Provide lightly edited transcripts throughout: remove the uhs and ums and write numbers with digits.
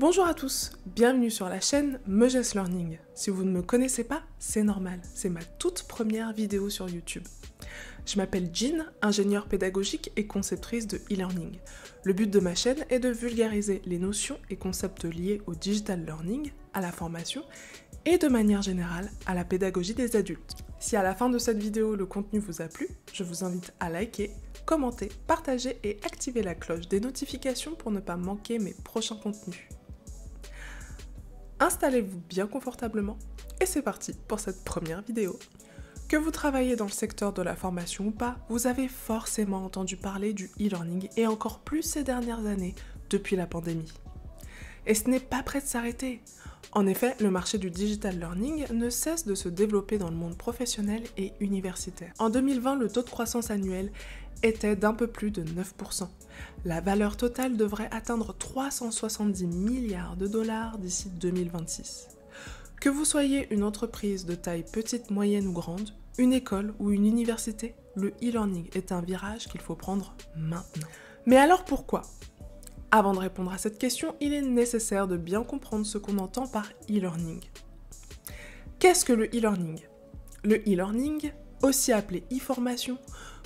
Bonjour à tous, bienvenue sur la chaîne Meges Learning. Si vous ne me connaissez pas, c'est normal, c'est ma toute première vidéo sur YouTube. Je m'appelle Jean, ingénieure pédagogique et conceptrice de e-learning. Le but de ma chaîne est de vulgariser les notions et concepts liés au digital learning, à la formation et de manière générale à la pédagogie des adultes. Si à la fin de cette vidéo le contenu vous a plu, je vous invite à liker, commenter, partager et activer la cloche des notifications pour ne pas manquer mes prochains contenus. Installez-vous bien confortablement et c'est parti pour cette première vidéo. Que vous travaillez dans le secteur de la formation ou pas, vous avez forcément entendu parler du e-learning et encore plus ces dernières années depuis la pandémie. Et ce n'est pas prêt de s'arrêter. En effet, le marché du digital learning ne cesse de se développer dans le monde professionnel et universitaire. En 2020, le taux de croissance annuel était d'un peu plus de 9%. La valeur totale devrait atteindre 370 milliards de dollars d'ici 2026. Que vous soyez une entreprise de taille petite, moyenne ou grande, une école ou une université, le e-learning est un virage qu'il faut prendre maintenant. Mais alors pourquoi ? Avant de répondre à cette question, il est nécessaire de bien comprendre ce qu'on entend par e-learning. Qu'est-ce que le e-learning ? Le e-learning, aussi appelé e-formation,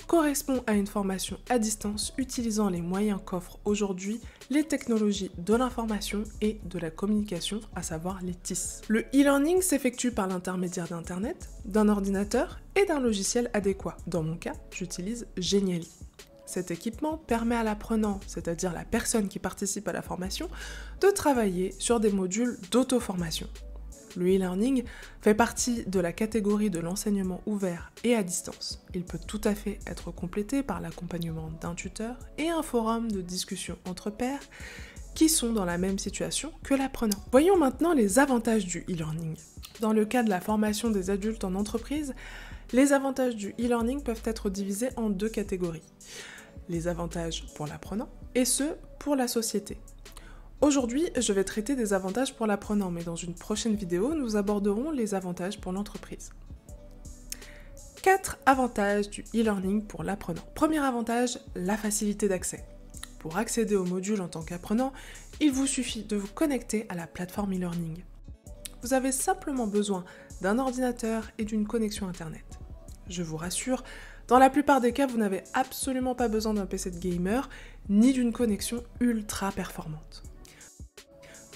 correspond à une formation à distance utilisant les moyens qu'offrent aujourd'hui les technologies de l'information et de la communication, à savoir les TIS. Le e-learning s'effectue par l'intermédiaire d'Internet, d'un ordinateur et d'un logiciel adéquat. Dans mon cas, j'utilise Genially. Cet équipement permet à l'apprenant, c'est-à-dire la personne qui participe à la formation, de travailler sur des modules d'auto-formation. Le e-learning fait partie de la catégorie de l'enseignement ouvert et à distance. Il peut tout à fait être complété par l'accompagnement d'un tuteur et un forum de discussion entre pairs qui sont dans la même situation que l'apprenant. Voyons maintenant les avantages du e-learning. Dans le cas de la formation des adultes en entreprise, les avantages du e-learning peuvent être divisés en deux catégories. Les avantages pour l'apprenant et ceux pour la société. Aujourd'hui, je vais traiter des avantages pour l'apprenant, mais dans une prochaine vidéo, nous aborderons les avantages pour l'entreprise. 4 avantages du e-learning pour l'apprenant. Premier avantage, la facilité d'accès. Pour accéder au module en tant qu'apprenant, il vous suffit de vous connecter à la plateforme e-learning. Vous avez simplement besoin d'un ordinateur et d'une connexion Internet. Je vous rassure, dans la plupart des cas, vous n'avez absolument pas besoin d'un PC de gamer, ni d'une connexion ultra performante.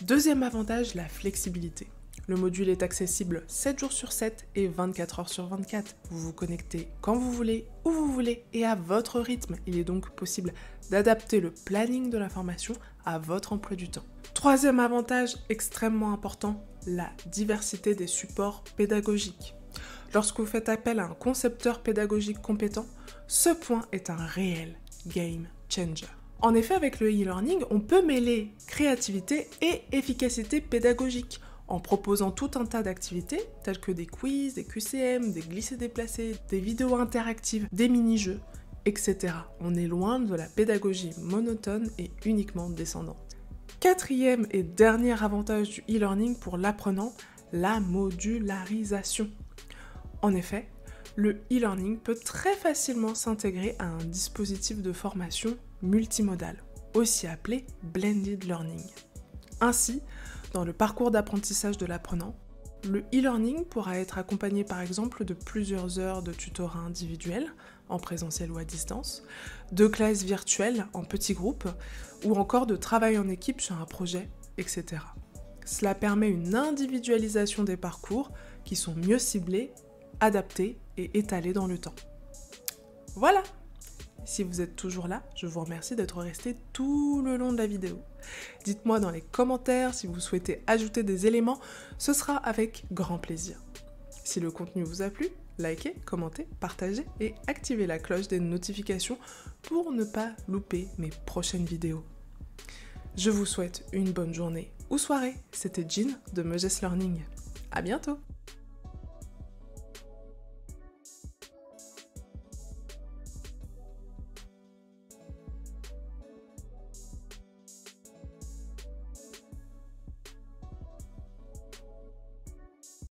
Deuxième avantage, la flexibilité. Le module est accessible 7 jours sur 7 et 24 heures sur 24. Vous vous connectez quand vous voulez, où vous voulez et à votre rythme. Il est donc possible d'adapter le planning de la formation à votre emploi du temps. Troisième avantage extrêmement important, la diversité des supports pédagogiques. Lorsque vous faites appel à un concepteur pédagogique compétent, ce point est un réel game changer. En effet, avec le e-learning, on peut mêler créativité et efficacité pédagogique en proposant tout un tas d'activités telles que des quiz, des QCM, des glissés-déplacés, des vidéos interactives, des mini-jeux, etc. On est loin de la pédagogie monotone et uniquement descendante. Quatrième et dernier avantage du e-learning pour l'apprenant, la modularisation. En effet, le e-learning peut très facilement s'intégrer à un dispositif de formation multimodal, aussi appelé blended learning. Ainsi, dans le parcours d'apprentissage de l'apprenant, le e-learning pourra être accompagné par exemple de plusieurs heures de tutorat individuel, en présentiel ou à distance, de classes virtuelles en petits groupes, ou encore de travail en équipe sur un projet, etc. Cela permet une individualisation des parcours qui sont mieux ciblés, adaptés et étalés dans le temps. Voilà! Si vous êtes toujours là, je vous remercie d'être resté tout le long de la vidéo. Dites-moi dans les commentaires si vous souhaitez ajouter des éléments, ce sera avec grand plaisir. Si le contenu vous a plu, likez, commentez, partagez et activez la cloche des notifications pour ne pas louper mes prochaines vidéos. Je vous souhaite une bonne journée ou soirée. C'était Jean de Meges Learning. À bientôt!